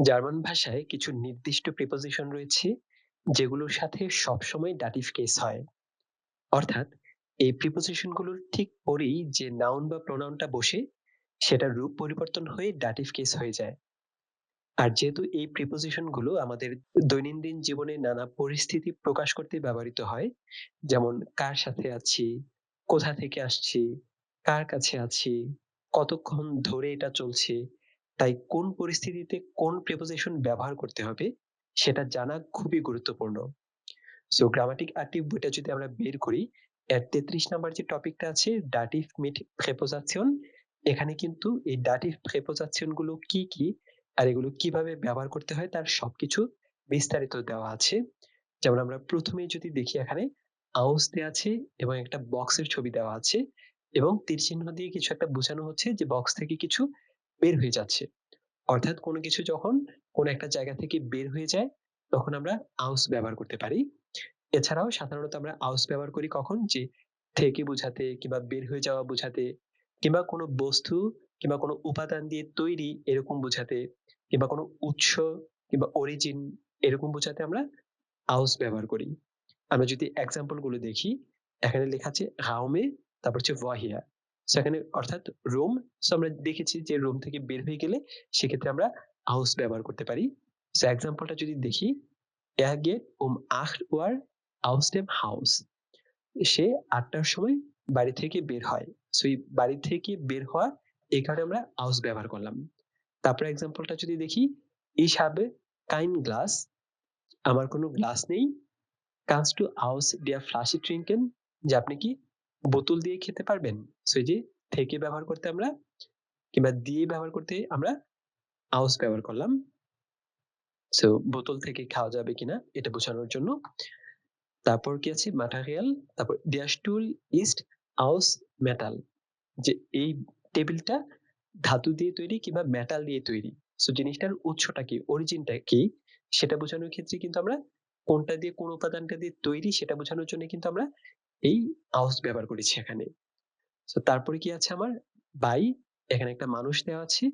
German ভাষায় কিছু নির্দিষ্ট প্রিপোজিশন রয়েছে যেগুলোর সাথে সবসময় ডাটিভ কেস হয়। অর্থাৎ এই প্রিপোজিশন গুলোর ঠিক পরেই যে নাউন বা প্রোনাউনটা বসে সেটার রূপ পরিবর্তন হয়ে ডাটিভ কেস হয়ে যায়। আর যেহেতু এই প্রিপোজিশন গুলো আমাদের দৈনন্দিন জীবনে নানা পরিস্থিতি প্রকাশ করতে ব্যবহৃত হয়, যেমন কার সাথে আছি, কোথা থেকে আসছি, কার কাছে আছি, কতক্ষণ ধরে এটা চলছে, তাই কোন পরিস্থিতিতে কোন প্রিপোজিশন ব্যবহার করতে হবে সেটা জানা খুবই গুরুত্বপূর্ণ। সো গ্রামাটিক অ্যাক্টিভ বইটা যদি আমরা বের করি, এর ৩৩ নাম্বার যে টপিকটা আছে ডাটিভ মিট প্রিপোজিশন, এখানে কিন্তু এই ডাটিভ প্রিপোজিশন গুলো কি কি আর এগুলো কিভাবে ব্যবহার করতে হয় তার সবকিছু বিস্তারিত দেওয়া আছে। যেমন আমরা প্রথমেই যদি দেখি, এখানে আউস দেয়া আছে এবং একটা বক্সের ছবি দেওয়া আছে এবং তীর চিহ্ন দিয়ে কিছু একটা বোঝানো হচ্ছে যে বক্স থেকে কিছু বের হয়ে যাচ্ছে। অর্থাৎ কোনো কিছু যখন কোনো একটা জায়গা থেকে বের হয়ে যায় তখন আমরা আউস ব্যবহার করতে পারি। এছাড়াও সাধারণত আমরা আউস ব্যবহার করি কখন? যে থেকে বোঝাতে কিংবা বের হয়ে যাওয়া বোঝাতে, কিংবা কোনো বস্তু কিংবা কোনো উপাদান দিয়ে তৈরি এরকম বোঝাতে, কিংবা কোনো উৎস কিংবা অরিজিন এরকম বোঝাতে আমরা আউস ব্যবহার করি। আমরা যদি এক্সাম্পল গুলো দেখি, এখানে লেখা আছে রাউমে, তারপর হচ্ছে ভহিয়া। সো এখানে অর্থাৎ রুম। সো আমরা দেখেছি যে রুম থেকে বের হয়ে গেলে সেক্ষেত্রে আমরা হাউস ব্যবহার করতে পারি। সো এক্সাম্পলটা যদি দেখি, er geht um 8 Uhr aus dem Haus. সে ৮ টার সময় বাড়ি থেকে বের হয়। সো এই বাড়ি থেকে বের হওয়া, এই কারণে আমরা aus ব্যবহার করলাম। তারপরে এক্সাম্পলটা যদি দেখি, ich habe kein Glas, আমার কোনো গ্লাস নেই। Kannst du aus der Flasche trinken? যে আপনি কি বোতল দিয়ে খেতে পারবেন? সো এই যে থেকে ব্যবহার করতে আমরা কিংবা দিয়ে ব্যবহার করতে আমরা aus ব্যবহার করলাম। সো বোতল থেকে খাওয়া যাবে কিনা এটা বোঝানোর জন্য। তারপর কি আছে? Material, তারপর der Stuhl ist aus Metall, যে এই টেবিলটা ধাতু দিয়ে তৈরি কিংবা মেটাল দিয়ে তৈরি। সো জিনিসটার উৎসটা কি, অরিজিনটা কি সেটা বোঝানোর ক্ষেত্রে কিন্তু আমরা কোনটা দিয়ে কোন উপাদানটা দিয়ে তৈরি সেটা বোঝানোর জন্য কিন্তু আমরা এই aus ব্যবহার করেছি এখানে। সো তারপরে কি আছে আমার? বাই, এখানে একটা মানুষ দেওয়া আছে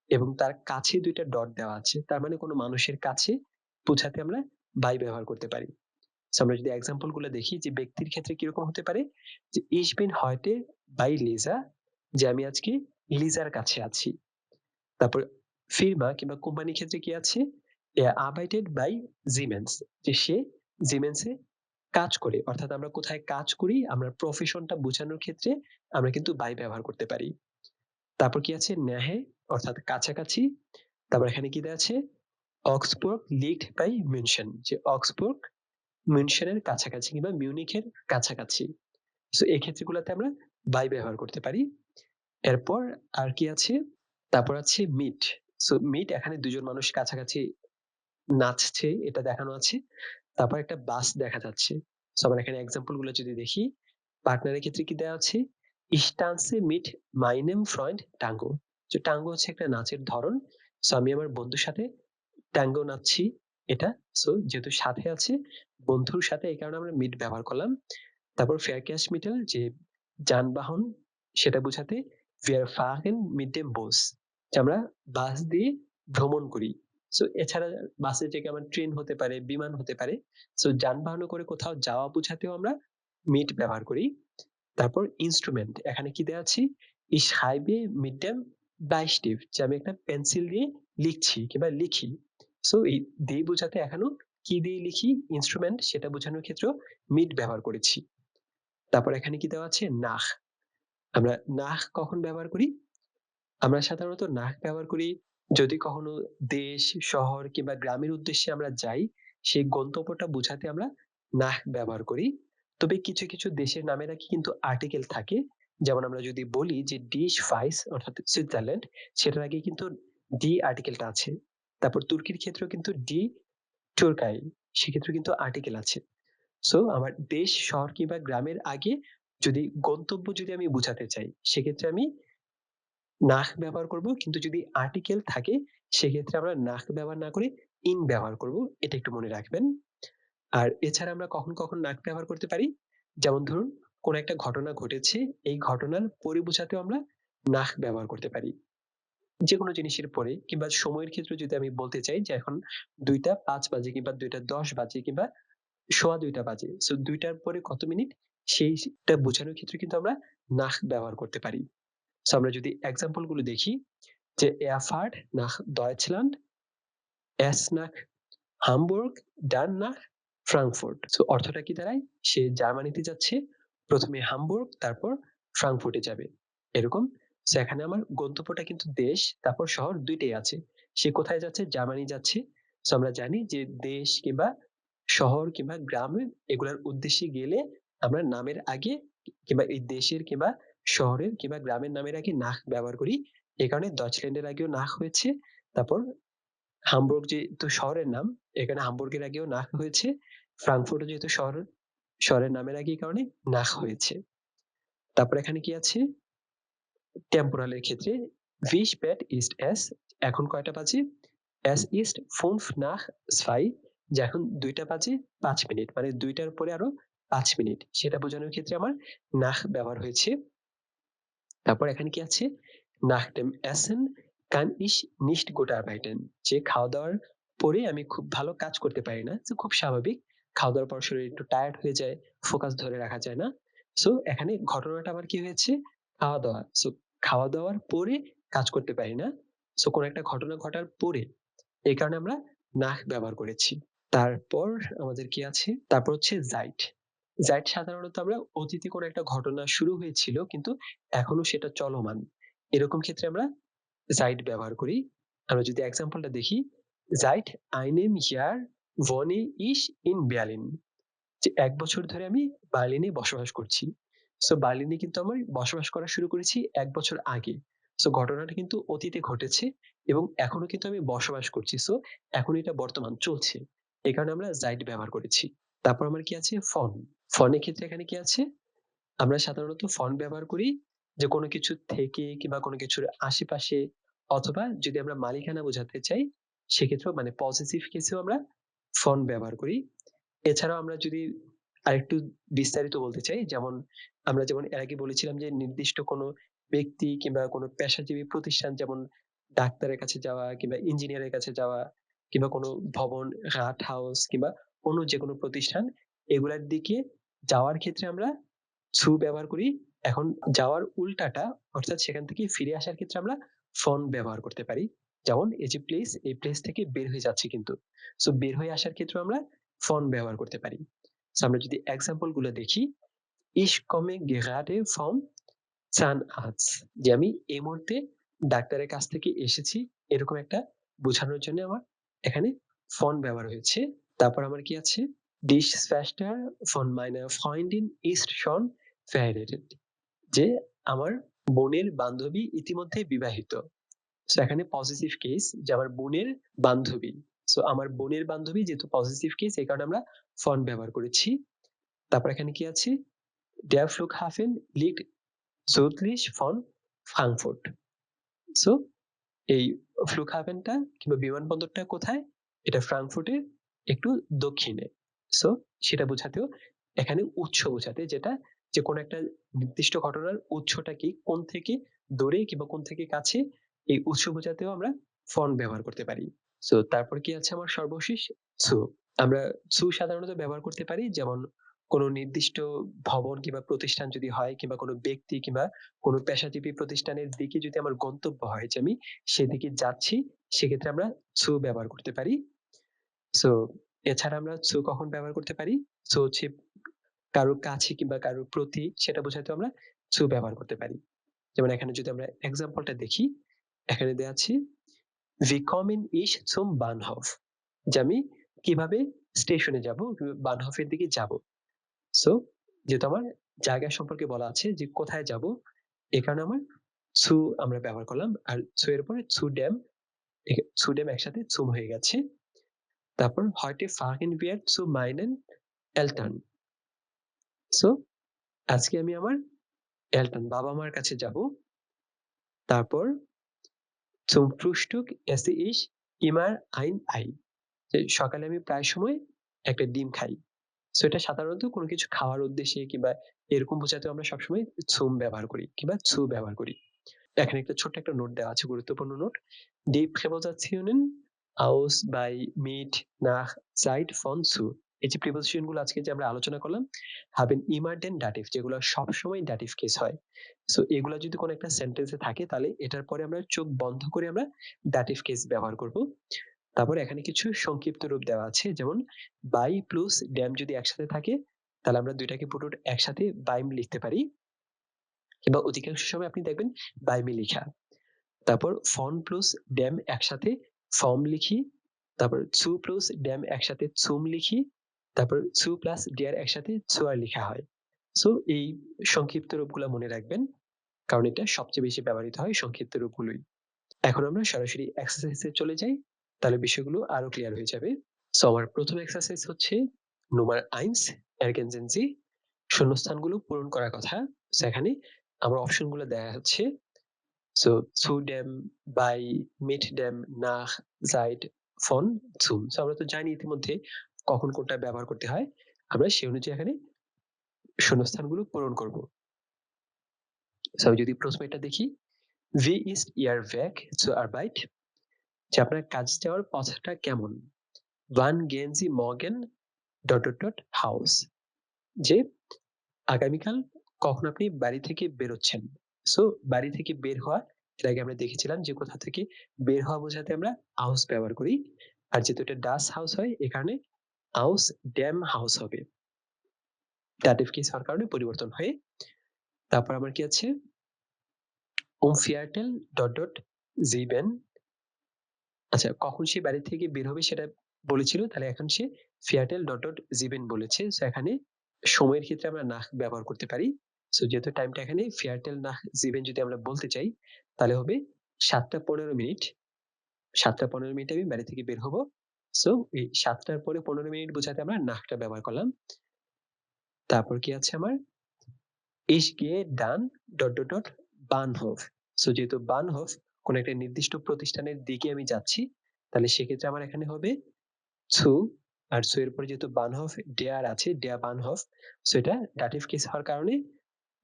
এবং তার কাছে ২ টা ডট দেওয়া আছে। তার মানে কোন মানুষের কাছে বোঝাতে আমরা বাই ব্যবহার করতে পারি। সো আমরা যদি এক্সাম্পল গুলো দেখি যে ব্যক্তির ক্ষেত্রে কিরকম হতে পারে, যে ich bin heute bei Lisa, যে আমি আজকে লিজার কাছে আছি। তারপর ফিরমা কিংবা কোম্পানির ক্ষেত্রে কি আছে? Er arbeitet bei Siemens, যে সে সিমেন্সে কাজ করে। অর্থাৎ আমরা কোথায় কাজ করি, আমরা প্রফেশনটা বোঝানোর ক্ষেত্রে আমরা কিন্তু বাই ব্যবহার করতে পারি। তারপর কি আছে? Nähe, অর্থাৎ কাছাকাছি। তারপর এখানে কি দেয়া আছে? Augsburg liegt bei München, যে অক্সফোর্ড মিউনশনের কাছাকাছি কিংবা মিউনিখের কাছাকাছি। সো এই ক্ষেত্রগুলোতে আমরা বাই ব্যবহার করতে পারি। এরপর আর কি আছে? তারপর আছে মিট। সো মিট, এখানে ২ জন মানুষ কাছাকাছি নাচছে এটা দেখানো আছে। তারপর একটা বাস দেখা যাচ্ছে। সো আমরা এখানে এক্সাম্পল গুলো যদি দেখি, পার্টনারের ক্ষেত্রে কি দেওয়া আছে? Ich tanze mit meinem Freund Tango. যে টাঙ্গো হচ্ছে একটা নাচের ধরন। সো আমি আমার বন্ধুর সাথে ট্যাঙ্গো নাচছি এটা। সো যেহেতু সাথে আছে, বন্ধুর সাথে, এই কারণে আমরা মিট ব্যবহার করলাম। তারপর Verkehrsmittel, যে যানবাহন সেটা বোঝাতে wir fahren mit dem Bus, যে আমরা বাস দিয়ে ভ্রমণ করি। সো এছাড়া বাসের জায়গায় আমার ট্রেন হতে পারে, বিমান হতে পারে। সো যানবাহনে করে কোথাও যাওয়া বোঝাতেও আমরা মিট ব্যবহার করি। তারপর ইন্সট্রুমেন্ট, এখানে কি দেওয়া আছে? Ich schreibe mit dem Bleistift, যে আমি একটা পেন্সিল দিয়ে লিখছি কিংবা লিখি। সো এই দিয়ে বোঝাতে এখানেও কি দিয়ে লিখি, ইন্সট্রুমেন্ট, সেটা বোঝানোর ক্ষেত্রেও মিট ব্যবহার করেছি। তারপর এখানে কি দেওয়া আছে? নাহ। আমরা নাহ কখন ব্যবহার করি? আমরা সাধারণত নাহ ব্যবহার করি যদি কখনো দেশ, শহর কিংবা গ্রামের উদ্দেশ্যে আমরা যাই, সেই গন্তব্যটা বোঝাতে আমরা নাহ ব্যবহার করি। তবে কিছু, কিছু দেশের নামের আগে কিন্তু আর্টিকেল থাকে। যেমন আমরা যদি বলি যে Die Schweiz, অর্থাৎ সুইজারল্যান্ড, সেটার আগে কিন্তু die আর্টিকেলটা আছে। তারপর তুর্কির ক্ষেত্রেও কিন্তু die Türkei, সেক্ষেত্রেও কিন্তু আর্টিকেল আছে। সো আমার দেশ, শহর কিংবা গ্রামের আগে যদি গন্তব্য যদি আমি বুঝাতে চাই, সেক্ষেত্রে আমি নাহ ব্যবহার করব। কিন্তু যদি আর্টিকেল থাকে সেক্ষেত্রে আমরা নাহ ব্যবহার না করে ইন ব্যবহার করব। এটা একটু মনে রাখবেন। আর এছাড়া আমরা কখন, কখন নাহ ব্যবহার করতে পারি? যেমন ধরুন, কোন একটা ঘটনা ঘটেছে, এই ঘটনার পরে বোঝাতেও আমরা নাহ ব্যবহার করতে পারি। যেকোনো জিনিসের পরে কিংবা সময়ের ক্ষেত্রে যদি আমি বলতে চাই যে এখন ২টা ৫ বাজে কিংবা ২টা ১০ বাজে কিংবা সোয়া ২টা বাজে। সো ২ টার পরে কত মিনিট সেইটা বোঝানোর ক্ষেত্রে কিন্তু আমরা nach ব্যবহার করতে পারি। সো আমরা যদি এক্সাম্পল গুলো দেখি যে er fährt nach Deutschland, erst nach Hamburg, dann nach Frankfurt। So অর্থটা কি দাঁড়ায়? সে জার্মানিতে যাচ্ছে। ১ম এ হামবুর্গ তারপর ফ্রাঙ্কফুর্টে যাবে। এরকম। সো এখানে আমার গন্তব্যটা কিন্তু দেশ তারপর শহর ২ টাই আছে। সে কোথায় যাচ্ছে? জার্মানি যাচ্ছে। সো আমরা জানি যে দেশ কিংবা শহর কিংবা গ্রামে এগুলার উদ্দেশ্যে গেলে আমরা নামের আগে কিংবা এই দেশের কিংবা শহরের কিংবা গ্রামের নামের আগে nach ব্যবহার করি। এ কারণে ডয়চল্যান্ডের আগেও nach হয়েছে। তারপর হামবুর্গ যেহেতু শহরের নাম, এখানে হামবুর্গের আগেও nach হয়েছে। ফ্রাঙ্কফুর্টও যেহেতু শহরের নামের আগে এই কারণে nach হয়েছে। তারপর এখানে কি আছে? টেম্পোরাল এর ক্ষেত্রে wie spät ist es? এখন কয়টা বাজে? Es ist 5 nach 2 যে এখন ২ টা বাজে ৫ মিনিট। মানে ২ টার পরে আরো ৫ মিনিট। সেটা বোঝানোর ক্ষেত্রে আমার nach ব্যবহার হয়েছে। তারপর এখানে কি আছে? Nach dem Essen kann ich nicht gut arbeiten। যে খাওয়া-দাওয়ার পরে আমি খুব ভালো কাজ করতে পারি না। তো খুব স্বাভাবিক। খাওয়া-দাওয়ার পর শরীর একটু টায়ার্ড হয়ে যায়। ফোকাস ধরে রাখা যায় না। সো এখানে ঘটনাটা আমার কি হয়েছে? খাওয়া-দাওয়া। সো খাওয়া-দাওয়ার পরে কাজ করতে পারি না। সো কোন একটা ঘটনা ঘটার পরে। এই কারণে আমরা nach ব্যবহার করেছি। তারপর আমাদের কি আছে? তারপর হচ্ছে seit। seit সাধারণত আমরা অতীতে কোনো একটা ঘটনা শুরু হয়েছিল কিন্তু এখনো সেটা চলমান। এরকম ক্ষেত্রে আমরা seit ব্যবহার করি। আমরা যদি এক্সাম্পলটা দেখি, seit einem Jahr wohne ich in Berlin। যে ১ বছর ধরে আমি বার্লিনে বসবাস করছি। সো বার্লিনে কিন্তু আমি বসবাস করা শুরু করেছি ১ বছর আগে। সো ঘটনাটা কিন্তু অতীতে ঘটেছে এবং এখনো কিন্তু আমি বসবাস করছি। সো এখন এটা বর্তমান চলছে। এই কারণে আমরা seit ব্যবহার করেছি। তারপর আমার কি আছে? von। von এর ক্ষেত্রে এখানে কি আছে? আমরা সাধারণত von ব্যবহার করি যে কোনো কিছু থেকে কিংবা কোনো কিছুর আশেপাশে অথবা যদি আমরা মালিকানা বোঝাতে চাই সেক্ষেত্রেও মানে পজিটিভ কেসেও আমরা von ব্যবহার করি। এছাড়াও আমরা যদি আরেকটু বিস্তারিত বলতে চাই, আমরা যেমন এর আগে বলেছিলাম যে নির্দিষ্ট কোনো ব্যক্তি কিংবা কোনো পেশাজীবী প্রতিষ্ঠান যেমন ডাক্তারের কাছে যাওয়া কিংবা ইঞ্জিনিয়ারের কাছে যাওয়া কিংবা কোনো ভবন, হাট হাউস কিংবা অন্য যেকোনো প্রতিষ্ঠান এগুলার দিকে যাওয়ার ক্ষেত্রে আমরা zu ব্যবহার করি। এখন যাওয়ার উল্টাটা অর্থাৎ সেখান থেকে ফিরে আসার ক্ষেত্রে আমরা von ব্যবহার করতে পারি। যেমন এই যে প্লেস, এই প্লেস থেকে বের হয়ে যাচ্ছি কিন্তু। সো বের হয়ে আসার ক্ষেত্রেও আমরা von ব্যবহার করতে পারি। সো আমরা যদি এক্সাম্পল গুলো দেখি, Ich komme gerade vom Zahnarzt। যে আমি এই মুহূর্তে ডাক্তারের কাছ থেকে এসেছি এরকম একটা বোঝানোর জন্য আমার এখানে von ব্যবহার হয়েছে। তারপর আমার কি আছে? Die Schwester von meiner Freundin ist schon verheiratet। যে আমার বোনের বান্ধবী ইতিমধ্যে বিবাহিত। সো এখানে পজিটিভ কেস যে আমার বোনের বান্ধবী। সো আমার বোনের বান্ধবী যেহেতু পজিটিভ কেস এই কারণে আমরা von ব্যবহার করেছি। তারপর এখানে কি আছে? Der Flughafen liegt südlich von Frankfurt। So এই ফ্লুগহাফেনটা কিংবা বিমানবন্দরটা কোথায়? এটা ফ্রাঙ্কফুর্টের একটু দক্ষিণে। সো সেটা বোঝাতেও এখানে উৎস বোঝাতে যেটা যে কোনো একটা নির্দিষ্ট ঘটনার উৎসটা কি, কোন থেকে দূরে কিংবা কোন থেকে কাছে এই উৎস বোঝাতেও আমরা von ব্যবহার করতে পারি। সো তারপর কি আছে আমার সর্বশেষ? zu। আমরা zu সাধারণত ব্যবহার করতে পারি যেমন কোনো নির্দিষ্ট ভবন কিংবা প্রতিষ্ঠান যদি হয় কিংবা কোনো ব্যক্তি কিংবা কোনো পেশাজীবী প্রতিষ্ঠানের দিকে যদি আমার গন্তব্য হয় যে আমি সেদিকে যাচ্ছি সেক্ষেত্রে আমরা zu ব্যবহার করতে পারি। সো এছাড়া আমরা zu কখন ব্যবহার করতে পারি? zu হচ্ছে কারোর কাছে কিংবা কারোর প্রতি সেটা বোঝাতেও আমরা zu ব্যবহার করতে পারি। যেমন এখানে যদি আমরা এক্সাম্পলটা দেখি, এখানে দেয়া আছে Wie komme ich zum Bahnhof? যে আমি কিভাবে স্টেশনে যাবো, বানহফের দিকে যাবো। সো যেহেতু আমার জায়গা সম্পর্কে বলা আছে যে কোথায় যাবো, এ কারণে আমার zu আমরা ব্যবহার করলাম। আর zu এর পরে zudem একসাথে zum হয়ে গেছে। তারপর heute fahren wir zu meinen Eltern। So আজকে আমি আমার Eltern বাবা-মার কাছে যাবো। তারপর zum Frühstück esse ich immer ein Ei। যে সকালে আমি প্রায় সময় একটা ডিম খাই। সো এটা সাধারণত কোনো কিছু খাওয়ার উদ্দেশ্যে কিংবা এরকম বোঝাতেও আমরা সবসময় zum ব্যবহার করি কিংবা zu ব্যবহার করি। এখানে একটা ছোট্ট একটা নোট দেওয়া আছে, গুরুত্বপূর্ণ note. Die Präpositionen aus, bei, mit, nach, seit, von, zu। এই যে প্রিপোজিশন গুলো আজকে যে আমরা আলোচনা করলাম, haben immer den Dativ, যেগুলো সবসময় dative case হয়। সো এগুলা যদি কোনো একটা সেন্টেন্সে থাকে তাহলে এটার পরে আমরা চোখ বন্ধ করে আমরা dative case ব্যবহার করব। তারপর এখানে কিছু সংক্ষিপ্ত রূপ দেওয়া আছে, যেমন by plus dem যদি একসাথে থাকে তাহলে আমরা দুইটাকে পুরো একসাথে বাইম লিখতে পারি, কিংবা অধিকাংশ সময় আপনি দেখবেন বাইমে লিখা। তারপর ফন প্লাস ড্যাম একসাথে ফর্ম লিখি, তারপর ছু প্লাস ড্যাম একসাথে ছুম লিখি, তারপর ছু প্লাস ডিয়ার একসাথে ছুয়ার লেখা হয়। সো এই সংক্ষিপ্ত রূপগুলো মনে রাখবেন, কারণ এটা সবচেয়ে বেশি ব্যবহৃত হয় সংক্ষিপ্ত রূপগুলোই। এখন আমরা সরাসরি এক্সারসাইজে চলে যাই, তাহলে বিষয়গুলো আরো ক্লিয়ার হয়ে যাবে। সো আমার প্রথম এক্সারসাইজ হচ্ছে নাম্বার 1, ergänzen Sie, শূন্যস্থানগুলো পূরণ করার কথা। সেখানে আমার অপশনগুলো দেয়া হচ্ছে। So zu dem, bei, mit dem, nach, seit, von, zum। So আমরা তো জানি ইতিমধ্যে কখন কোনটা ব্যবহার করতে হয়। আমরা সেই অনুযায়ী এখানে শূন্যস্থানগুলো পূরণ করব। So যদি প্রথমে এটা দেখি, Wie ist Ihr Weg zur Arbeit? যে আপনার কাজ যাওয়ার পথটা কেমন? Wann gehen Sie morgen Haus? যে আগামীকাল কখন আপনি বাড়ি থেকে বেরোচ্ছেন? সো বাড়ি থেকে বের হওয়া, এর আগে আমরা দেখেছিলাম যে কোথা থেকে বের হওয়া বোঝাতে আমরা aus ব্যবহার করি। আর যেহেতু এটা das Haus হয়, এ কারণে aus dem Haus হবে। dative case হওয়ার কারণে পরিবর্তন হয়ে তারপর আমার কি আছে, Viertel sieben। আচ্ছা, কখন সে বাড়ি থেকে বের হবে সেটা বলেছিল, তাহলে এখন সে Viertel sieben বলেছে। সো এখানে সময়ের ক্ষেত্রে আমরা nach ব্যবহার করতে পারি। সো যেহেতু টাইমটা এখানে Viertel nach sieben যদি আমরা বলতে চাই তাহলে হবে 7:15। 7:15 আমি বাড়ি থেকে বের হব। সো এই 7টার পরে 15 মিনিট বোঝাতে আমরা nachটা ব্যবহার করলাম। তারপর কি আছে আমার, Ich gehe dann Bahnhof। So যেহেতু Bahnhof কোন একটা নির্দিষ্ট প্রতিষ্ঠানের দিকে আমি যাচ্ছি, তাহলে সেক্ষেত্রে আমার এখানে হবে zu। আর zu এর পরে যেহেতু Bahnhof der আছে, der Bahnhof, সো এটা dative case হওয়ার কারণে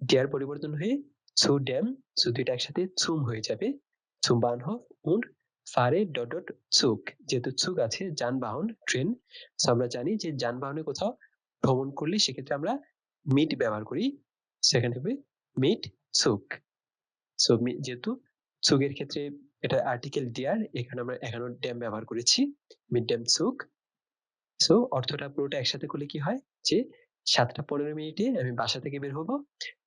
der পরিবর্তন হয়ে zu dem, zu দুইটা একসাথে zum হয়ে যাবে। Zum Bahnhof und fahre Zug। যেহেতু Zug আছে যানবাহন, ট্রেন। সো আমরা জানি যে যানবাহনে কোথাও ভ্রমণ করলে সেক্ষেত্রে আমরা mit ব্যবহার করি। সেখানে হবে mit Zug। সো যেহেতু Zug এর ক্ষেত্রে এটা আর্টিকেল der, এখানে আমরা এখানে dem ব্যবহার করেছি, mit dem Zug। সো অর্থটা পুরোটা একসাথে করলে কি হয়, যে 7:15 আমি বাসা থেকে বের হব,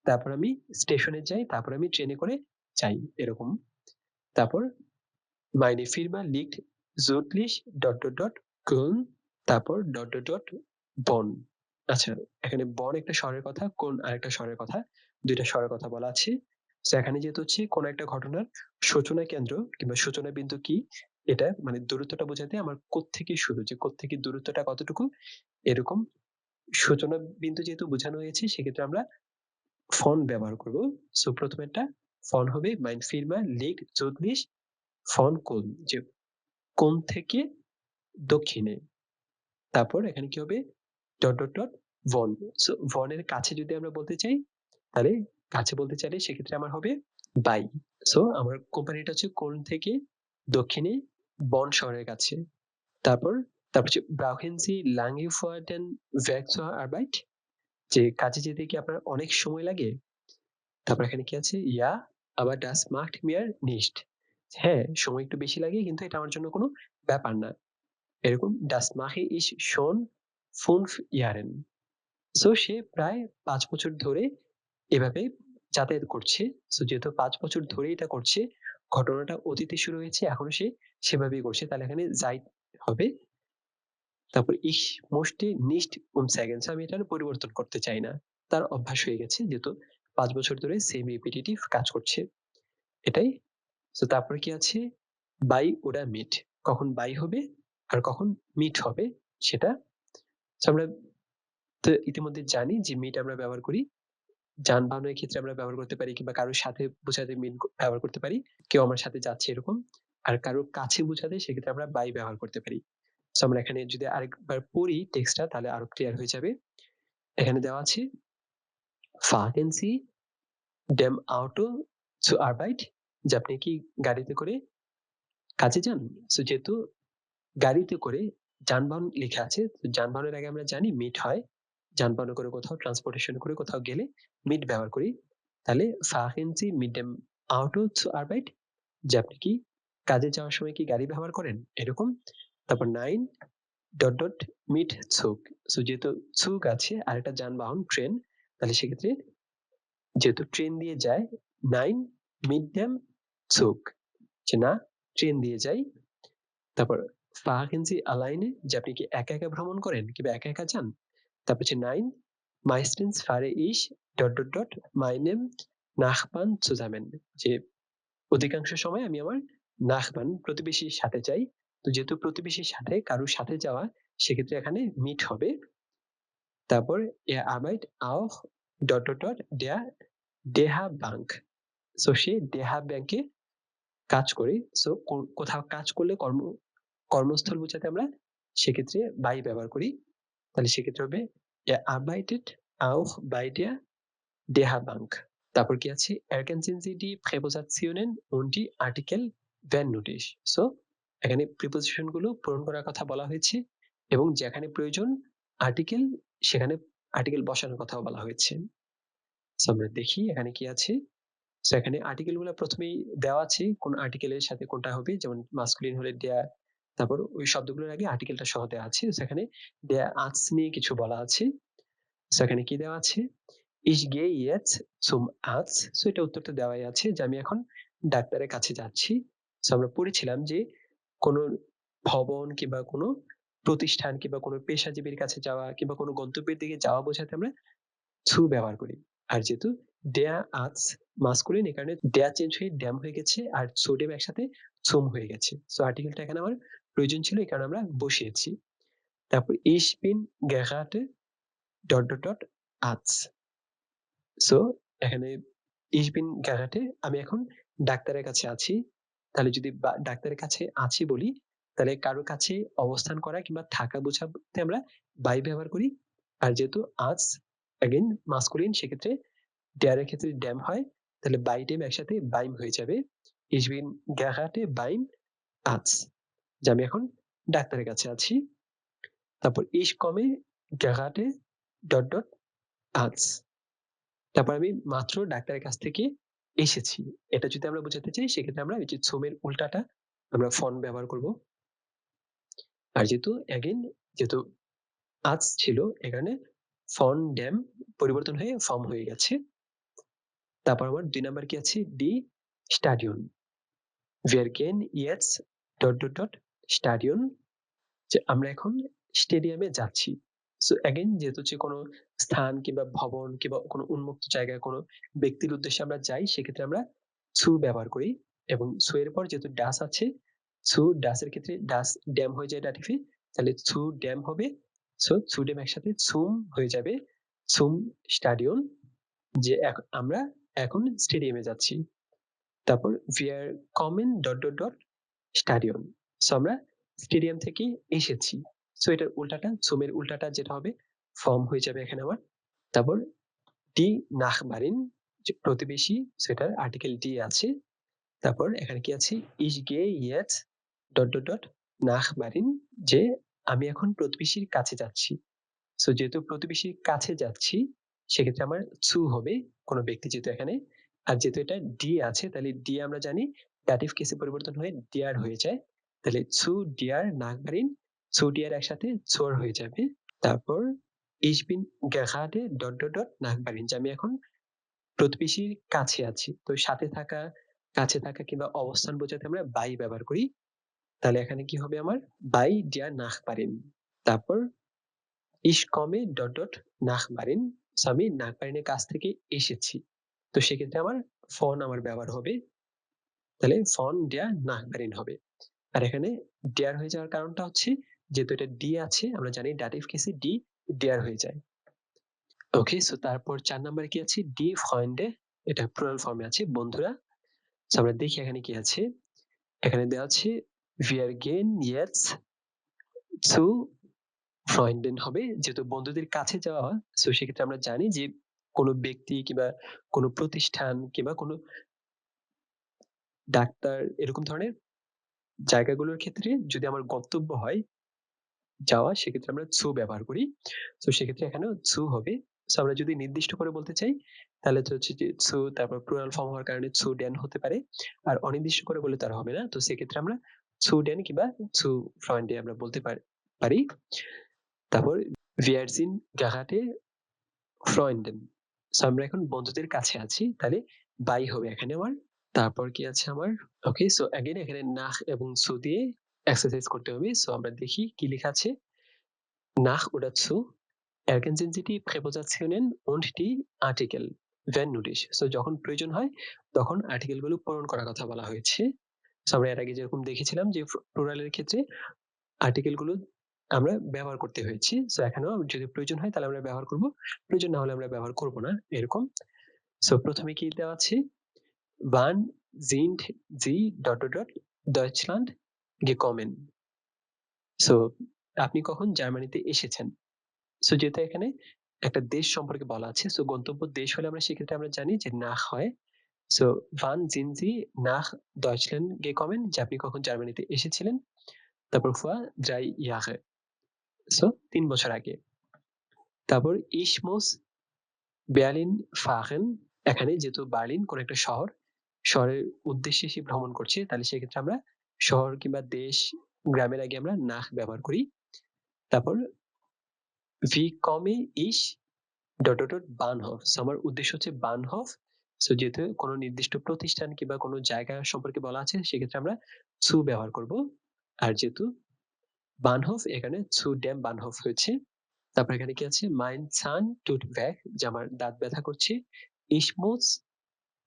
তারপর আমি স্টেশনে যাই, তারপর আমি ট্রেনে করে যাই, এরকম। তারপর meine Firma liegt südlich Köln, তারপর Bonn। আচ্ছা, এখানে Bonn একটা শহরের কথা, Köln আরেকটা শহরের কথা, দুইটা শহরের কথা বলা আছে। তো এখানে যেহেতু হচ্ছে কোন একটা ঘটনার সূচনা কেন্দ্র কিংবা সূচনা বিন্দু কি, এটা মানে দূরত্বটা বোঝাতে আমার কোত্থেকে শুরু, যে কোত্থেকে দূরত্বটা কতটুকু, এরকম সূচনা বিন্দু যেহেতু বোঝানো হয়েছে সেক্ষেত্রে আমরা von ব্যবহার করব। সো প্রথমেরটা von হবে mein Firma liegt südlich von Köln, যে কোন থেকে দক্ষিণে। তারপর এখানে কি হবে, von। সো von এর কাছে যদি আমরা বলতে চাই, তাহলে কাছে বলতে চাইলে সেক্ষেত্রে আমার হবে by। সো আমার কোম্পানিটা হচ্ছে কোলন থেকে দক্ষিণে বন শহরের কাছে। তারপর তারপর হচ্ছে brauchen Sie lange für den Weg zur Arbeit? যে কাজে যেতে কি আপনার অনেক সময় লাগে? তারপর এখানে কি আছে, ja, aber das macht mir nicht। হ্যাঁ, সময় একটু বেশি লাগে কিন্তু এটা আমার জন্য কোনো ব্যাপার না। এরকম das mache ich schon 5 Jahren। So সে প্রায় 5 বছর ধরে এভাবে যাতায়াত করছে। সো যেহেতু 5 বছর ধরে এটা করছে, ঘটনাটা অতীতে শুরু হয়েছে, এখনো সে সেভাবেই করছে, তাহলে এখানে seit হবে। তারপর ich möchte nicht umsteigen। So আমি এটার পরিবর্তন করতে চাই না। তার অভ্যাস হয়ে গেছে যেহেতু 5 বছর ধরে সেম রিপিটিটিভ কাজ করছে। এটাই। সো তারপরে কি আছে, by ওরা mit। কখন by হবে আর কখন mit হবে সেটা। সো আমরা তো ইতিমধ্যে জানি যে mit আমরা ব্যবহার করি যানবাহনের ক্ষেত্রে, আমরা ব্যবহার করতে পারি, কিংবা কারোর সাথে বোঝাতে মিন ব্যবহার করতে পারি, কেউ আমার সাথে যাচ্ছে এরকম। আর কারোর কাছে বোঝাতে সেক্ষেত্রে আমরা বাই ব্যবহার করতে পারি। সো আমরা এখানে যদি আরেকবার পড়ি টেক্সটটা তাহলে আরো ক্লিয়ার হয়ে যাবে। এখানে দেওয়া আছে, fahren Sie dem Auto zur Arbeit? যে আপনি কি গাড়িতে করে কাজে যান? সো যেহেতু গাড়িতে করে যানবাহন লেখা আছে, তো যানবাহনের আগে আমরা জানি মিট হয়। যানবাহনে করে কোথাও ট্রান্সপোর্টেশন করে কোথাও গেলে মিট ব্যবহার করি। তাহলে fahren Sie mit dem Auto zur Arbeit? যে আপনি কি কাজে যাওয়ার সময় কি গাড়ি ব্যবহার করেন? এরকম। তারপর 9 mit Zug। সো যেহেতু Zug আছে আরেকটা যানবাহন ট্রেন, তাহলে সেক্ষেত্রে যেহেতু ট্রেন দিয়ে যায় 9 mit dem Zug, যে না ট্রেন দিয়ে যাই। তারপর fahren Sie alleine? যে আপনি কি একা, একা ভ্রমণ করেন কিংবা একা, একা যান? তারপর হচ্ছে 9 meistens fahre ich meinem Nachbarn zusammen। যে অধিকাংশ সময় আমি আমার নাখবান প্রতিবেশীর সাথে যাই। তো যেহেতু প্রতিবেশীর সাথে কারোর সাথে যাওয়া, সেক্ষেত্রে এখানে মিট হবে। তারপর er arbeitet auch der DH Bank। So সে DH ব্যাংকে কাজ করে। সো কোথাও কাজ করলে কর্মস্থল বোঝাতে আমরা সেক্ষেত্রে bei ব্যবহার করি। তাহলে সেক্ষেত্রে হবে er arbeitet auch bei der DH Bank। তারপর কি আছে? Ergänzen Sie die Präpositionen und die Artikel wenn nötig। So এখানে প্রিপোজিশন গুলো পূরণ করার কথা বলা হয়েছে এবং যেখানে প্রয়োজন আর্টিকেল, সেখানে আর্টিকেল বসানোর কথাও বলা হয়েছে। সো আমরা দেখি এখানে কি আছে। সো এখানে আর্টিকেল গুলো প্রথমেই দেওয়া আছে কোন আর্টিকেলের সাথে কোনটা হবে, যেমন মাস্কুলিন হলে der, তারপর ওই শব্দগুলোর আগে আর্টিকেলটা সহ দেওয়া আছে। সেখানে der Arzt নিয়ে কিছু বলা আছে। সেখানে কি দেওয়া আছে? Ich gehe jetzt zum Arzt। So এটা উত্তরটা দেওয়াই আছে যে আমি এখন ডাক্তারের কাছে যাচ্ছি। সো আমরা পড়েছিলাম যে কোনো ভবন কিংবা কোনো প্রতিষ্ঠান কিংবা কোনো পেশাজীবীর কাছে যাওয়া কিংবা কোনো গন্তব্যের দিকে যাওয়া বোঝাতে আমরা zu ব্যবহার করি। আর যেহেতু der Arzt masculine, এই কারণে der চেঞ্জ হয়ে dem হয়ে গেছে আর zu dem একসাথে zum হয়ে গেছে। সো আর্টিকেলটা এখানে আমার প্রয়োজন ছিল, এই কারণে আমরা বসিয়েছি। তারপর ich bin gerade Arzt। So এখানে ich bin gerade আমি এখন ডাক্তারের কাছে আছি। তাহলে যদি ডাক্তারের কাছে আছি বলি, তাহলে কারো কাছে অবস্থান করা কিংবা থাকা বোঝাতে আমরা bei ব্যবহার করি। আর যেহেতু Arzt again masculine, সেক্ষেত্রে der এর ক্ষেত্রে dem হয়। তাহলে bei dem একসাথে beim হয়ে যাবে। Ich bin gerade beim Arzt। যে আমি এখন ডাক্তারের কাছে আছি। তারপর ich komme gerade Arzt। তারপর আমি মাত্র ডাক্তারের কাছ থেকে এসেছি। এটা যদি আমরা বোঝাতে চাই, সেক্ষেত্রে আমরা এই যে zum এর উল্টাটা আমরা von ব্যবহার করব। আর যেহেতু again যেহেতু Arzt ছিল, এখানে von dem পরিবর্তন হয়ে vom হয়ে গেছে। তারপর আমার 2 নাম্বার কি আছে? die Stadion। Wir gehen jetzt Stadion। যে আমরা এখন স্টেডিয়ামে যাচ্ছি। সো এগেইন যেহেতু হচ্ছে কোনো স্থান কিংবা ভবন কিংবা কোনো উন্মুক্ত জায়গায় কোনো ব্যক্তির উদ্দেশ্যে আমরা যাই, সেক্ষেত্রে আমরা zu ব্যবহার করি এবং zu এর পর যেহেতু das আছে, zu das এর ক্ষেত্রে das dem হয়ে যায় dative, তাহলে zu dem হবে। সো zu dem একসাথে zum হয়ে যাবে। zum Stadion, যে আমরা এখন স্টেডিয়ামে যাচ্ছি। তারপর wir kommen Stadion। সো আমরা স্টেডিয়াম থেকে এসেছি। সো এটার উল্টাটা zum এর উল্টাটা যেটা হবে from হয়ে যাবে এখানে আমার। তারপর die Nachbarin, যে প্রতিবেশী, সেটার আর্টিকেল die আছে। তারপর এখানে কি আছে? ich gehe jetzt Nachbarin, যে আমি এখন প্রতিবেশীর কাছে যাচ্ছি। সো যেহেতু প্রতিবেশীর কাছে যাচ্ছি, সেক্ষেত্রে আমার zu হবে কোনো ব্যক্তি যেহেতু এখানে। আর যেহেতু এটা die আছে, তাহলে die আমরা জানি dative কেসে পরিবর্তন হয়ে der হয়ে যায়। তাহলে zu der Nachbarin, zu der একসাথে zur হয়ে যাবে। তারপর ich bin gerade Nachbarin, যে আমি এখন প্রতিবেশীর কাছে আছি। তো সাথে থাকা, কাছে থাকা কিংবা অবস্থান বোঝাতে আমরা bei ব্যবহার করি। তাহলে এখানে কি হবে আমার? bei der Nachbarin। তারপর ich komme Nachbarin। সো আমি Nachbarin এর কাছ থেকে এসেছি। তো সেক্ষেত্রে আমার von আমার ব্যবহার হবে। তাহলে von der Nachbarin হবে। আর এখানে der হয়ে যাওয়ার কারণটা হচ্ছে যেহেতু এটা die আছে, আমরা জানি dative কেসে die der হয়ে যায়। ওকে, সো তারপর 4 নাম্বারে কি আছে? die Freunde, এটা প্লুরাল ফর্মে আছে বন্ধুরা। সো আমরা দেখি এখানে কি আছে। এখানে দেওয়া আছে wir gehen jetzt zu Freunden হবে, যেহেতু বন্ধুদের কাছে যাওয়া। সো সেক্ষেত্রে আমরা জানি যে কোনো ব্যক্তি কিংবা কোনো প্রতিষ্ঠান কিংবা কোনো ডাক্তার এরকম ধরনের জায়গাগুলোর ক্ষেত্রে যদি আমার গন্তব্য হয় যাওয়া, সেক্ষেত্রে আমরা zu ব্যবহার করি। তো সেক্ষেত্রে এখানেও zu হবে। সো আমরা যদি নির্দিষ্ট করে বলতে চাই তাহলে তো হচ্ছে যে zu, তারপর প্লুরাল ফর্ম হওয়ার কারণে zu den হতে পারে। আর অনির্দিষ্ট করে বললে তো আর হবে না। তো সেক্ষেত্রে আমরা zu den কিংবা zu Freunde আমরা বলতে পারি। তারপর wir sind gerade Freunden। So আমরা এখন বন্ধুদের কাছে আছি। তাহলে by হবে এখানে আমার। তারপর কি আছে আমার? ওকে, সো এগেইন এখানে nach এবং zu দিয়ে এক্সারসাইজ করতে হবে। সো আমরা দেখি কি লেখা আছে। Nach oder zu ergänzen Sie die Präpositionen und die Artikel, wenn nötig। So যখন প্রয়োজন হয় তখন আর্টিকেল গুলো পূরণ করার কথা বলা হয়েছে। সো আমরা এর আগে যেরকম দেখেছিলাম যে প্লুরালের ক্ষেত্রে আর্টিকেল গুলো আমরা ব্যবহার করতে হয়েছে। সো এখানেও যদি প্রয়োজন হয় তাহলে আমরা ব্যবহার করব, প্রয়োজন না হলে আমরা ব্যবহার করব না, এরকম। সো প্রথমে কি দেওয়া আছে? Wann sind Sie Deutschland gekommen? So আপনি কখন জার্মানিতে এসেছেন? সো যেহেতু এখানে একটা দেশ সম্পর্কে বলা আছে, সো গন্তব্য দেশ হলে আমরা সেক্ষেত্রে আমরা জানি যে nach হয়। So wann sind Sie nach Deutschland gekommen? যে আপনি কখন জার্মানিতে এসেছিলেন? তারপর vor 3 Jahre, সো ৩ বছর আগে। তারপর ich muss Berlin fahren। এখানে যেহেতু বার্লিন কোন একটা শহর, শহরের উদ্দেশ্যে সে ভ্রমণ করছে, তাহলে সেক্ষেত্রে আমরা শহর কিংবা দেশ, গ্রামের আগে আমরা nach ব্যবহার করি। তারপর wie komme ich বানহফ। সো আমার উদ্দেশ্য হচ্ছে বানহফ। সো যেহেতু কোনো নির্দিষ্ট প্রতিষ্ঠান কিংবা কোনো জায়গা সম্পর্কে বলা আছে সেক্ষেত্রে আমরা zu ব্যবহার করব। আর যেহেতু বানহফ এখানে zu dem Bahnhof হয়েছে। তারপর এখানে কি আছে? mein Zahn tut weh, যে আমার দাঁত ব্যথা করছে। ich muss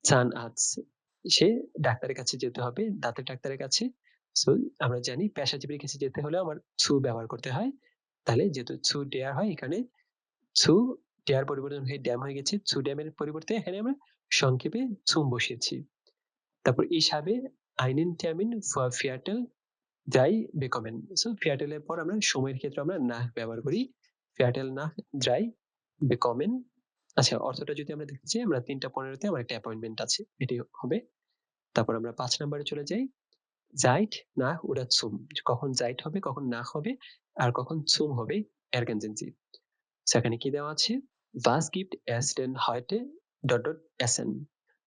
Zahnarzt, সে ডাক্তারের কাছে যেতে হবে, দাঁতের ডাক্তারের কাছে। সো আমরা জানি পেশাজীবীর কাছে যেতে হলে আমার zu ব্যবহার করতে হয়। তাহলে যেহেতু zu der হয়, এখানে zu der পরিবর্তন হয়ে ড্যাম হয়ে গেছে। zu dam এর পরিবর্তে এখানে আমরা সংক্ষেপে zum বসিয়েছি। তারপর ich habe einen Termin für Viertel 3 bekommen। So Viertel এর পর আমরা সময়ের ক্ষেত্রে আমরা nach ব্যবহার করি। Viertel nach 3 bekommen। আচ্ছা, অর্থটা যদি আমরা দেখতে চাই, আমরা 3:15 তে আমার একটা অ্যাপয়েন্টমেন্ট আছে, এটি হবে। তারপর আমরা 5 নম্বরে চলে যাই। Zeit, nach oder zum। কখন Zeit হবে, কখন nach হবে, আর কখন zum হবে, ergänzen Sie। সেখানে কি দেওয়া আছে? Was gibt es denn heute essen।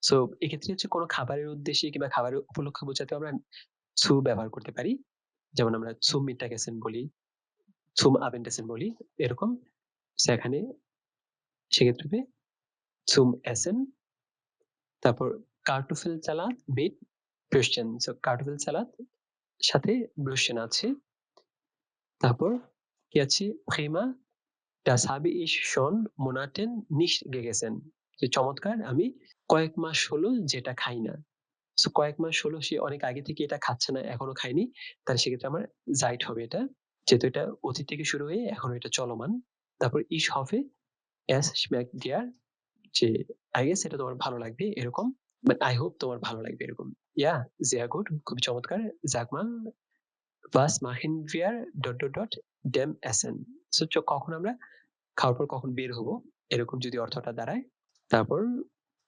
So এক্ষেত্রে হচ্ছে কোনো খাবারের উদ্দেশ্যে কিংবা খাবারের উপলক্ষে বোঝাতে আমরা zu ব্যবহার করতে পারি। যেমন আমরা zum Mittagessen বলি, zum Abendessen বলি, এরকম। সেখানে সেক্ষেত্রে হবে zum Essen। তারপর Kartoffelsalat mit Würstchen। So Kartoffelsalat সাথে Würstchen আছে। তারপর কি আছে? Prima, das habe ich schon Monaten nicht gegessen। যে চমৎকার, আমি কয়েক মাস হলো যেটা খাই না। সো কয়েক মাস হলো সে অনেক আগে থেকে এটা খাচ্ছে না, এখনো খায়নি। তাহলে সেক্ষেত্রে আমার Zeit হবে এটা। যেহেতু এটা অতীত থেকে শুরু হয়ে এখনো এটা চলমান। তারপর ich hoffe es schmeckt dir, যে I guess এটা তোমার ভালো লাগবে, এরকম। বাট I hope তোমার ভালো লাগবে, এরকম। Yeah, sehr gut, খুবই চমৎকার। Sag mal, was machen wir dem Essen। So কখন আমরা খাওয়ার পর কখন বের হবো, এরকম যদি অর্থটা দাঁড়ায়। তারপর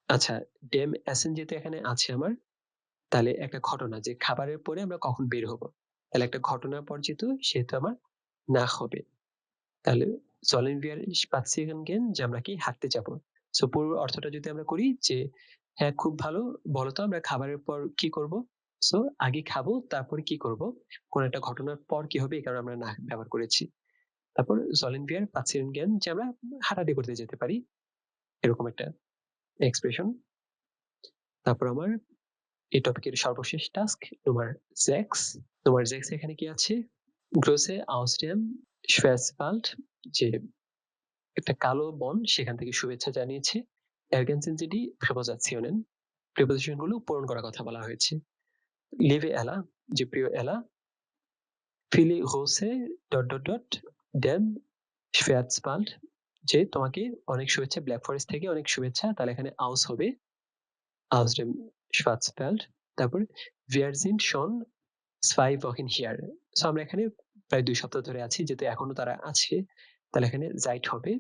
আচ্ছা, dem Essen যেহেতু এখানে আছে আমার, তাহলে একটা ঘটনা যে খাবারের পরে আমরা কখন বের হবো, তাহলে একটা ঘটনার পর যেহেতু সেহেতু আমার nach হবে। তাহলে sollen wir spazieren gehen, যে আমরা কি হাঁটতে যাবো। সো পুরো অর্থটা যদি আমরা করি যে হ্যাঁ খুব ভালো, বলতো আমরা খাবারের পর কি করব। সো আগে খাবো তারপর কি করব, কোন একটা ঘটনার পর কি হবে, এই কারণে আমরা nach ব্যবহার করেছি। তারপর sollen wir spazieren gehen, যে আমরা হাঁটাহাঁটি করতে যেতে পারি, এরকম একটা এক্সপ্রেশন। তারপর আমার এই টপিকের সর্বশেষ টাস্ক তোমার 6। তোমার 6 এখানে কি আছে? Große aus dem Schwarzwald, যে একটা কালো বন সেখান থেকে শুভেচ্ছা জানিয়েছে। ergänzen Sie die Präpositionen। Preposition গুলো পূরণ করার কথা বলা হয়েছে। liebe Ella, যে প্রিয় এলা, viele große dem Schwarzwald, যে তোমাকে অনেক শুভেচ্ছা, ব্ল্যাক ফরেস্ট থেকে অনেক শুভেচ্ছা, তাহলে এখানে aus হবে, aus dem Schwarzwald। তারপর wir sind schon 2 Wochen hier। So আমরা এখানে প্রায় 2 সপ্তাহ ধরে আছি, যেহেতু এখনো তারা আছে, তাহলে এখানে Zeit হবে।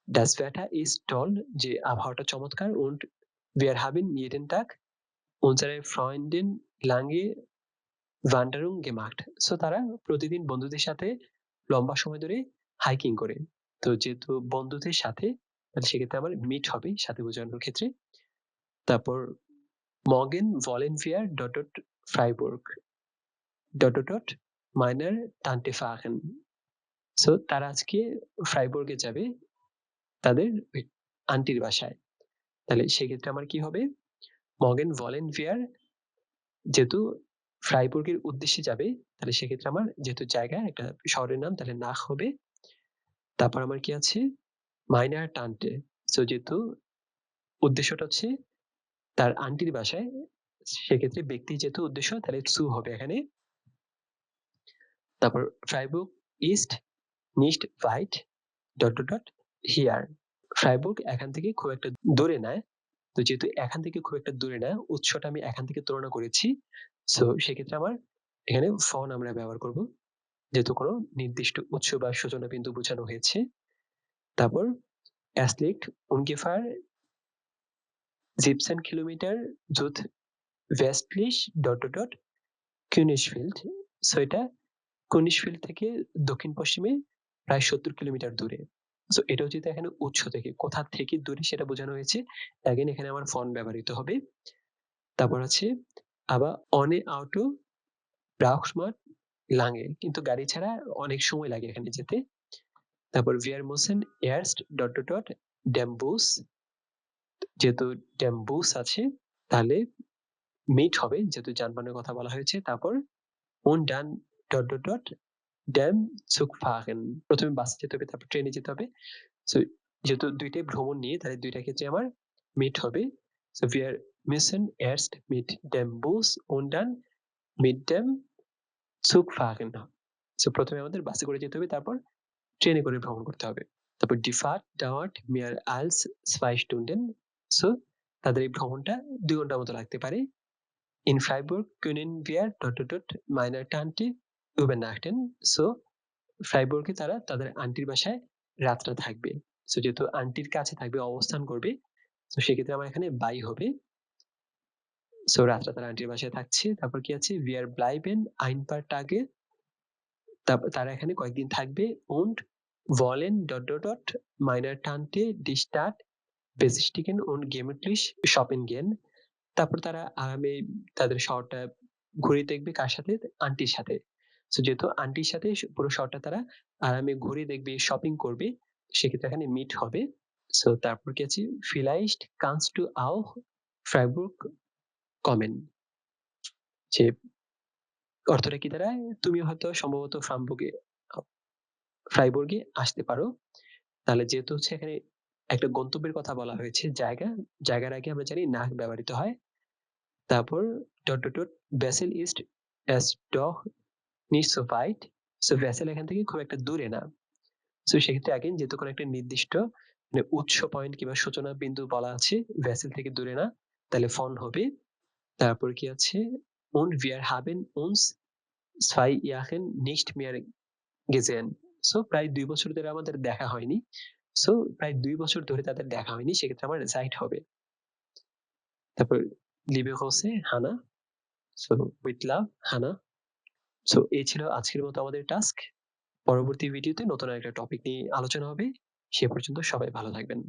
Das Wetter ist toll, যে আবহাওয়াটা চমৎকার, und wir haben jeden Tag unsere Freundin lange Wanderung gemacht. So তারা প্রতিদিন বন্ধুদের সাথে লম্বা সময় ধরে হাইকিং করে। তো যেহেতু বন্ধুদের সাথে, তাহলে সেক্ষেত্রে আমার মিট হবে সাথে বোঝানোর ক্ষেত্রে। তারপর morgen wollen wir dot dot Freiburg dot dot dot meiner Tante fahren. So তারা আজকে ফ্রাইবুর্গে যাবে তাদের ওই আন্টির বাসায়। তাহলে সেক্ষেত্রে আমার কি হবে? morgen wollen wir, যেহেতু ফ্রাইবুর্গের উদ্দেশ্যে যাবে, তাহলে সেক্ষেত্রে আমার যেহেতু জায়গা একটা শহরের নাম, তাহলে নাখ হবে। তারপর আমার কি আছে? মাইনার টানটে। সো যেহেতু উদ্দেশ্যটা হচ্ছে তার আন্টির বাসায়, সেক্ষেত্রে ব্যক্তি যেহেতু উদ্দেশ্য, তাহলে সু হবে এখানে। তারপর ফ্রাইবুর্গ ইস্ট নিস্ট ভাইট ডট ডট ডট হিয়ার। ফ্রাইবুর্গ এখান থেকে খুব একটা দূরে নয়। তো যেহেতু এখান থেকে খুব একটা দূরে না, উৎসটা আমি এখান থেকে তুলনা করেছি। সো সেক্ষেত্রে আমার এখানে ফন আমরা ব্যবহার করব, যেহেতু কোনো নির্দিষ্ট উৎস বা সূচনা বিন্দু বোঝানো হয়েছে। তারপর es liegt ungefähr 17 Kilometer südwestlich dot dot dot Königsfeld. So এটা কনিশফিল্ড থেকে দক্ষিণ পশ্চিমে প্রায় 70 কিলোমিটার দূরে। সো এটাও যেহেতু এখানে উৎস থেকে কোথা থেকে দূরে সেটা বোঝানো হয়েছে, এগেন এখানে আমার ফন ব্যবহৃত হবে। তারপর আছে আবার অনে আউটো ব্রাউক্সমার্ট লাঙে, কিন্তু গাড়ি ছাড়া অনেক সময় লাগে এখানে যেতে। তারপর ভিয়ারমোসেন এয়ারস্ট ডট ডট ডট ড্যাম্বুস, যেহেতু ড্যাম্বুস আছে তাহলে মিট হবে, যেহেতু যানবাহনের কথা বলা হয়েছে। তারপর und dann dot dot dot ড্যাম Zug fahren, প্রথমে বাসে যেতে হবে, তারপর ট্রেনে যেতে হবে। সো যেহেতু দুইটাই ভ্রমণ নিয়ে, তাহলে দুইটা ক্ষেত্রে আমার মিট হবে। So wir müssen erst mit dem Bus und dann mit dem Zug fahren. So প্রথমে আমাদের বাসে করে যেতে হবে, তারপর ট্রেনে করে ভ্রমণ করতে হবে। তারপর die Fahrt dauert mehr als 2 Stunden. So তাদের এই ভ্রমণটা 2 ঘন্টার মতো লাগতে পারে। In Freiburg können wir dot dot dot meiner Tante übernachten. So ফ্রাইবুর্গে তারা তাদের আন্টির বাসায় রাতটা থাকবে। সো যেহেতু আন্টির কাছে থাকবে, অবস্থান করবে, তো সেক্ষেত্রে আমার এখানে বাই হবে। সো রাতটা তারা আন্টির বাসায় থাকছে। তারপর কি আছে? wir bleiben ein paar Tage, তারপর তারা এখানে কয়েকদিন থাকবে। und wollen dot dot dot meiner Tante die Stadt besichtigen und gemütlich shoppen gehen. তারপর তারা আরামে তাদের শহরটা ঘুরে দেখবে কার সাথে? আন্টির সাথে। সো যেহেতু আন্টির সাথে পুরো শহরটা তারা আরামে ঘুরে দেখবে, শপিং করবে, সেক্ষেত্রে এখানে মিট হবে। সো তারপর কি আছে? vielleicht kannst du auch Freiburg kommen, যে অর্থটা কি দাঁড়ায়? তুমি হয়তো সম্ভবত ফ্রাইবুর্গে আসতে পারো। তাহলে যেহেতু হচ্ছে এখানে একটা গন্তব্যের কথা বলা হয়েছে, জায়গার আগে আমরা জানি nach ব্যবহৃত হয়। তারপর dot dot dot Basel ist es doch nicht so weit. So vessel এখান থেকে খুব একটা দূরে না। সো সেক্ষেত্রে আগেন যেহেতু কোনো একটা নির্দিষ্ট মানে উৎস পয়েন্ট কিংবা সূচনা বিন্দু বলা আছে, ভেসেল থেকে দূরে না, তাহলে ফন হবে। তারপর কি আছে? und wir haben uns 2 Jahren nicht mehr gesehen. So প্রায় 2 বছর ধরে আমাদের দেখা হয়নি। সো প্রায় 2 বছর ধরে তাদের দেখা হয়নি, সেক্ষেত্রে আমার সাইট হবে। তারপর লিবে হোসে হানা, সো উইথ লাভ হানা। সো এই ছিল আজকের মতো আমাদের টাস্ক। পরবর্তী ভিডিওতে নতুন একটা টপিক নিয়ে আলোচনা হবে। সে পর্যন্ত সবাই ভালো থাকবেন।